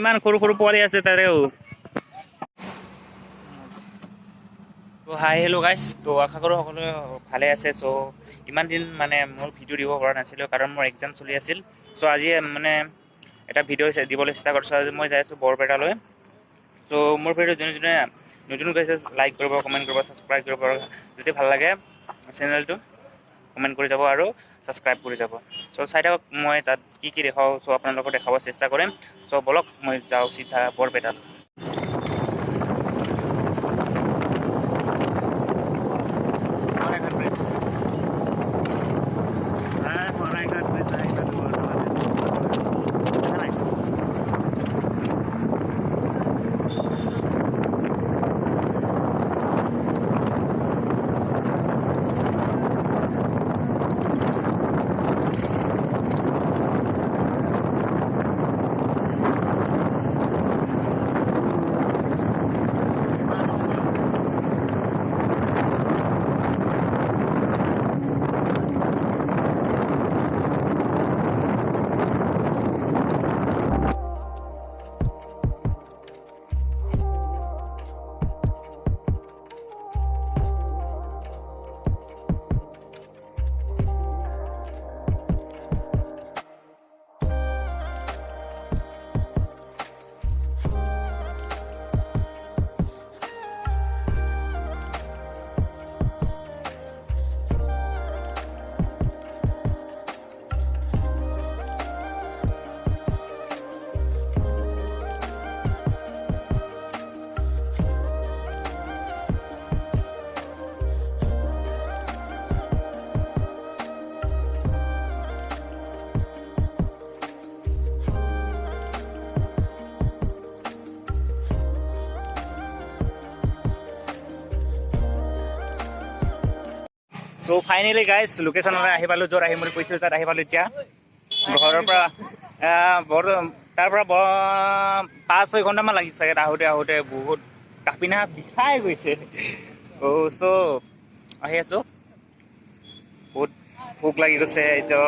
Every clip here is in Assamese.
ইমান সৰু সৰু পোৱালি আছে তাৰেও। তো হাই হেল্ল' গাইছ, তো আশা কৰোঁ সকলোৱে ভালে আছে। চ' ইমান দিন মানে মোৰ ভিডিঅ' দিব পৰা নাছিলোঁ কাৰণ মোৰ এক্সাম চলি আছিল। চ' আজি মানে এটা ভিডিঅ' দিবলৈ চেষ্টা কৰিছোঁ। আজি মই যাই আছোঁ বৰপেটালৈ। চ' মোৰ ভিডিঅ' যোনে যোনে নতুন গৈছে লাইক কৰিব, কমেণ্ট কৰিব, ছাবস্ক্ৰাইব কৰিব, যদি ভাল লাগে চেনেলটো কমেণ্ট কৰি যাব আৰু ছাবস্ক্ৰাইব কৰি যাব। চ' চাই থাকক মই তাত কি কি দেখাওঁ। চ' আপোনালোকক দেখাব চেষ্টা কৰিম। চ' বলক মই যাওঁ চিধা বৰপেটাত। চ' ফাইনেলি গাইজ লোকেশ্যনলৈ আহি পালোঁ, য'ত আহিম বুলি কৈছিলোঁ তাত আহি পালোঁ। এতিয়া ঘৰৰ পৰা তাৰ পৰা 5-6 ঘণ্টামান লাগিছে চাগে আহোঁতে আহোঁতে। বহুত কাপিনা বিষাই গৈছে। চ' আহি আছোঁ, বহুত ভোক লাগি গৈছে। এতিয়া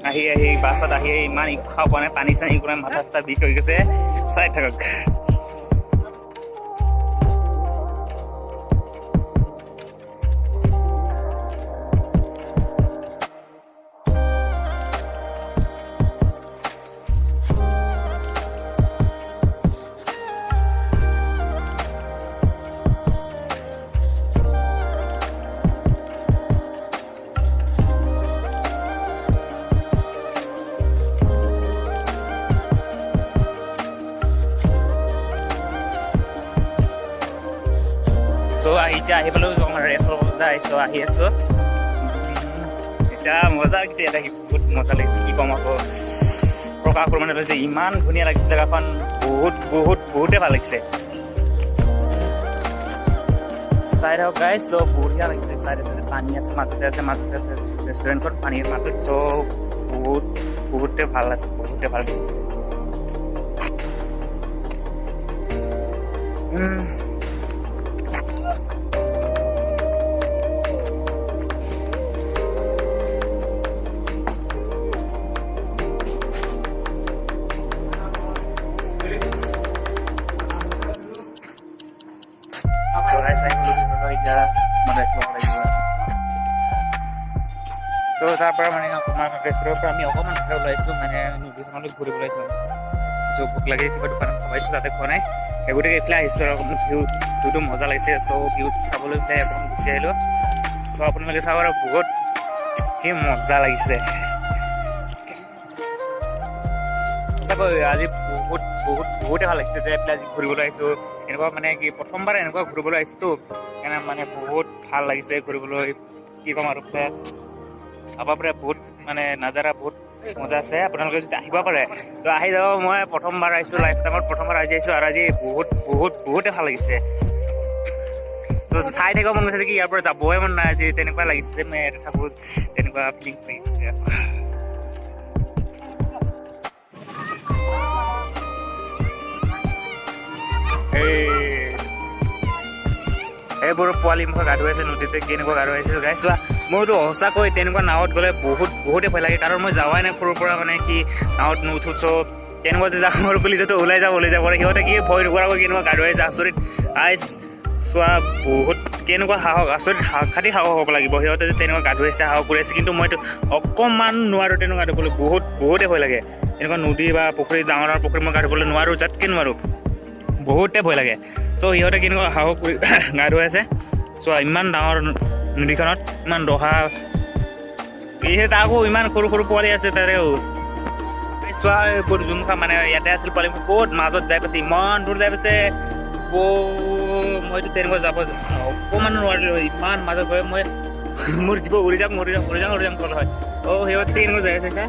আহি বাছত আহি ইমান খাব পোৱা নাই, পানী চানী কৰি মাথা চাথা বিষ হৈ গৈছে। চাই থাকক। চ' এতিয়া আহি পালোঁ, আমাৰ ৰেষ্ট ল'ব যায়। চ' আহি আছোঁ এতিয়া। মজা লাগিছে ইয়াত আহি, বহুত মজা লাগিছে। কি ক'ম আকৌ, প্ৰকাশ কৰিব মানে লৈছে। ইমান ধুনীয়া লাগিছে জেগাখন, বহুতে ভাল লাগিছে। চাই থাকক গাইজ। চ' বঢ়িয়া লাগিছে। চাইডে পানী আছে, মাজতে আছে ৰেষ্টুৰেণ্টখন পানীৰ মাজত। চ' বহুতে ভাল আছে, চ' তাৰ পৰা মানে অকণমান ৰেষ্টুৰেণ্টৰ পৰা আমি অকণমান বাহিৰত ওলাইছোঁ, মানে নদীখনলৈ ঘূৰিব ওলাইছোঁ। চ' ভোক লাগে, কিবা দোকানত খাবাইছোঁ, তাতে খোৱা নাই। গতিকে এইফালে আহিছোঁ আৰু অকণমান ভিউটো মজা লাগিছে। চ' ভিউ চাবলৈ পেলাই অকণমান গুচি আহিলোঁ। চ' আপোনালোকে চাব আৰু বহুত কি মজা লাগিছে। সঁচাকৈ আজি বহুতে ভাল লাগিছে যে এইফালে আজি ঘূৰিবলৈ আহিছোঁ। এনেকুৱা মানে কি প্ৰথমবাৰ এনেকুৱা ঘূৰিবলৈ আহিছোঁতো, সেইকাৰণে মানে বহুত ভাল লাগিছে ঘূৰিবলৈ। কি ক'ম আৰু চাব পাৰে, বহুত মানে নাজাৰা বহুত মজা আছে। আপোনালোকে যদি আহিব পাৰে তো আহি যাব। মই প্ৰথমবাৰ আহিছোঁ, লাইফ টাইমত প্ৰথমবাৰ আহিছোঁ, আৰু আজি বহুতে ভাল লাগিছে। তো চাই থাকিব মন গৈছে কি ইয়াৰ পৰা যাবই মন নাই। আজি তেনেকুৱা লাগিছে যে মই ইয়াতে থাকোঁ, তেনেকুৱা ফিলিংছ লাগিছে। এইবোৰ পোৱালি মুখত গা ধুৱাইছে নদীতে কেনেকুৱা গা ধুৱাইছে গাইছ চোৱা মইতো সঁচাকৈ তেনেকুৱা নাৱত গ'লে বহুতে ভয় লাগে কাৰণ মই যাৱাই নাই সৰুৰ পৰা মানে কি নাৱত নুঠো চ' তেনেকুৱা যে যাওঁ বুলি যিটো ওলাই যাব কৰে সিহঁতে কি ভয় নকৰাকৈ কেনেকুৱা গা ধুৱাইছে আচৰিত আইচ চোৱা বহুত কেনেকুৱা সাহস আচৰিত খাটি সাহস হ'ব লাগিব সিহঁতে যে তেনেকুৱা গা ধুৱাইছে সাহস কৰিছে কিন্তু মইতো অকণমান নোৱাৰোঁ তেনেকুৱা গা ধুবলৈ বহুতে ভয় লাগে এনেকুৱা নদী বা পুখুৰী ডাঙৰ পুখুৰী মই গা ধুবলৈ নোৱাৰোঁ যাতকৈ নোৱাৰোঁ বহুতে ভয় লাগে চ' সিহঁতে কেনেকুৱা সাহস কৰি গা ধুৱাইছে চোৱা ইমান ডাঙৰ নদীখনত ইমান দহা তাকো ইমান সৰু পোৱালি আছে তাৰেও চোৱা বহুত জুমুখা মানে ইয়াতে আছিল পোৱালি বহুত মাজত যাই পাইছে ইমান দূৰ যাই পাইছে মইতো তেনেকুৱা যাব অকণমান নোৱাৰিলোঁ ইমান মাজত গৈ মই মোৰ জীৱ উৰি যাম কল হয় সিহঁত তেনেকুৱা যাই আছে চা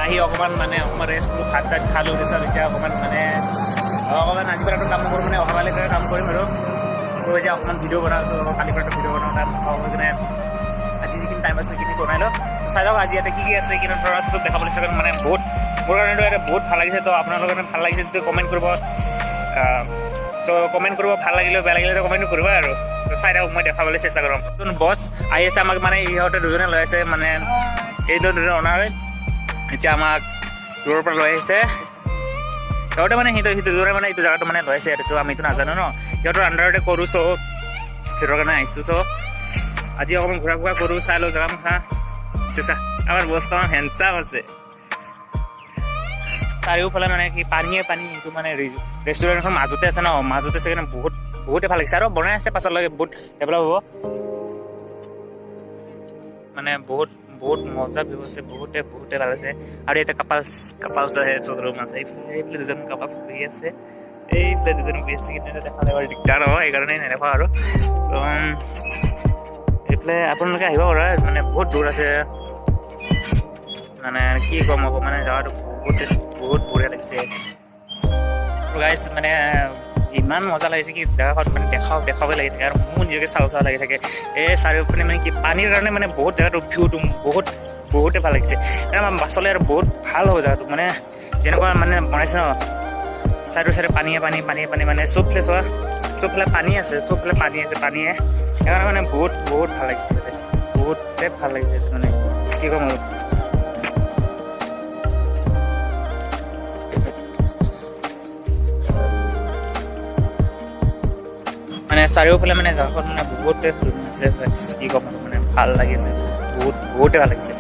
আহি অকণমান ৰেষ্ট কৰোঁ ভাত চাত খালোঁ তাৰপিছত এতিয়া অকণমান আজি পেলাইতো কাম নকৰোঁ মানে অহাকালিৰ কাম কৰিম আৰু চ' এতিয়া অকণমান ভিডিঅ' বনাইছোঁ কালিৰ পৰা ভিডিঅ' বনাওঁ তাত হৈ কিনে আজি যিখিনি টাইম আছে সেইখিনি বনাই লওঁ চাই লওক আজি ইয়াতে কি আছে কি ধৰা চব দেখাবলৈ চাগে মানে বহুত মোৰ কাৰণেতো ইয়াতে বহুত ভাল লাগিছে তো আপোনালোকৰ কাৰণে ভাল লাগিছে যদি কমেণ্ট কৰিব চ' কমেণ্ট কৰিব ভাল লাগিলেও বেয়া লাগিলেও কমেণ্টটো কৰিব আৰু চাই থাকক মই দেখাবলৈ চেষ্টা কৰিম নতুন বছ আহি আছে আমাক মানে ইহঁতে দুজনে লৈ আছে মানে এই দুজনে অনাৰ এতিয়া আমাক দূৰৰ পৰা লৈ আহিছে সিহঁতে মানে সিহঁতে মানে এইটো জেগাটো মানে লৈ আহিছে এইটো আমিতো নাজানো ন সিহঁতৰ আণ্ডাৰতে কৰোঁ চ' সিহঁতৰ কাৰণে আহিছোঁ চ' আজি অকণমান ঘূৰা কৰোঁ চাই লওঁ জেগা মুখা চা আমাৰ বস্তু আমাৰ হেণ্ডচাম আছে চাৰিওফালে মানে কি পানীয়ে পানী এইটো মানে ৰেষ্টুৰেণ্টখন মাজতে আছে ন মাজতে আছে কাৰণে বহুতে ভাল লাগিছে আৰু বনাই আছে পাছলৈকে বহুত ডেভেলপ হ'ব মানে বহুত মজা ভিউ আছে বহুতে ভাল আছে আৰু ইয়াতে কাপালছ আছে ৰুম আছে এইফালে দুজন কাপালছ বহি আছে এইফালে দুজন বহি আছে কিন্তু দেখালে বাৰু দিগদাৰ নহয় সেইকাৰণে নেদেখা আৰু এইফালে আপোনালোকে আহিব পাৰে মানে বহুত দূৰ আছে মানে কি ক'ম আকৌ মানে জেগাটো বহুত বঢ়িয়া লাগিছে গাইজ মানে ইমান মজা লাগিছে কি জেগাখন মানে দেখাবই লাগি থাকে আৰু মোৰ নিজকে চাওঁ লাগি থাকে এই চাৰিওপিনে মানে কি পানীৰ কাৰণে মানে বহুত জেগাটো ভিউটো বহুতে ভাল লাগিছে আমাৰ বাছলৈ আৰু বহুত ভাল হ'ব জেগাটো মানে যেনেকুৱা মানে বনাইছে ন চাইডে পানীয়ে মানে চবফালে চোৱা চবফালে পানী আছে পানীয়ে সেইকাৰণে মানে বহুত ভাল লাগিছে বহুতে ভাল লাগিছে মানে কি ক'ম আৰু মানে চাৰিওফালে মানে জেগাখন মানে বহুতে আছে কি ক'ম মানে ভাল লাগিছে বহুতে ভাল লাগিছে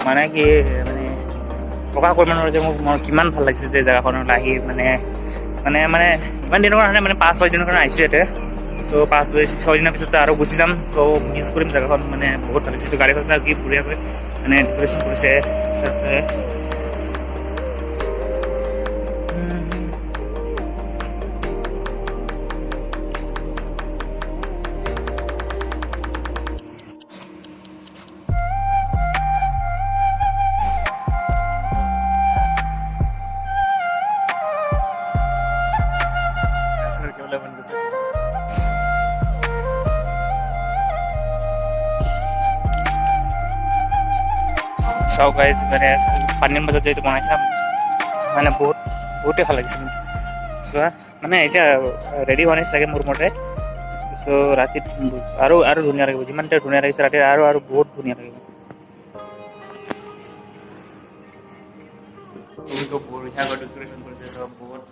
মানে কি মানে প্ৰকাশ কৰিব নোৱাৰোঁ যে মোৰ কিমান ভাল লাগিছে যে জেগাখনত আহি মানে ইমান দিনৰ কাৰণে মানে 5-6 দিনৰ কাৰণে আহিছোঁ ইয়াতে চ' 5-6 দিনৰ পিছত আৰু গুচি যাম চ' মিছ কৰিম জেগাখন মানে বহুত ভাল লাগিছে গাড়ীখন চাওঁ কি বঢ়িয়াকৈ মানে ডেক'ৰেশ্যন কৰিছে চাওঁ গাইজ মানে পানীৰ মাজত যিহেতু বনাইছা মানে বহুতে ভাল লাগিছে চোৱা মানে এতিয়া ৰেডি হোৱা নাই চাগে মোৰ মতে চ' ৰাতি আৰু ধুনীয়া লাগিব যিমান ধুনীয়া লাগিছে ৰাতি আৰু বহুত ধুনীয়া লাগিব বঢ়িয়াকৈ ডেক'ৰেশ্যন কৰিছে চব বহুত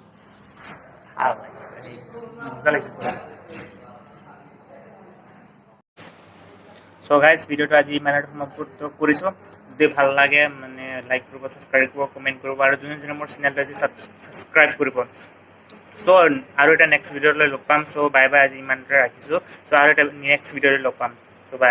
ভাল লাগিছে মজা লাগিছে চ' গাইজ ভিডিঅ'টো আজি ইমানে সমাপ্ত কৰিছোঁ যদি ভাল লাগে মানে লাইক কৰিব ছাবস্ক্ৰাইব কৰিব কমেণ্ট কৰিব আৰু যোনে মোৰ চেনেলটো আছে ছাবস্ক্ৰাইব কৰিব চ' আৰু এটা নেক্সট ভিডিঅ'লৈ লগ পাম চ' বাই আজি ইমানতে ৰাখিছোঁ চ' আৰু এটা নেক্সট ভিডিঅ'লৈ লগ পাম চ' বাই